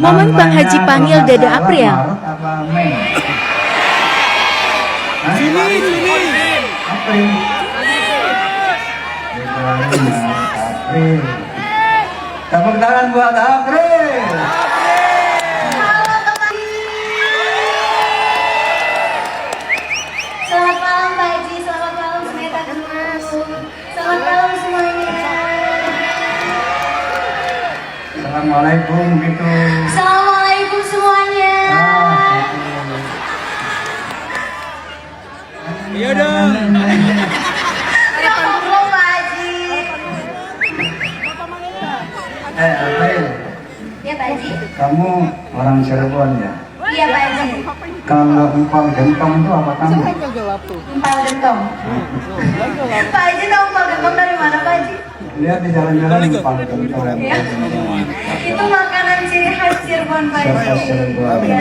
Momen Bang Haji panggil Dede April. Juni. April. April. Tepuk tangan buat April. Selamat malam Pak Haji, selamat malam semuanya. Selamat malam semuanya. Assalamualaikum gitu. Assalamualaikum semuanya. Iya dong. Ya Allah Pak Haji. April, Ya Pak Haji. kamu orang Cirebon ya? Iya Pak Haji. Kalau empal gentong itu apa kamu? Empal gentong. Pak Haji tahu empal gentong dari mana Pak Haji? Lihat di jalan-jalan empal gentong. Ya. Itu makanan ciri khas Cirebon Pak Haji. Cirebon.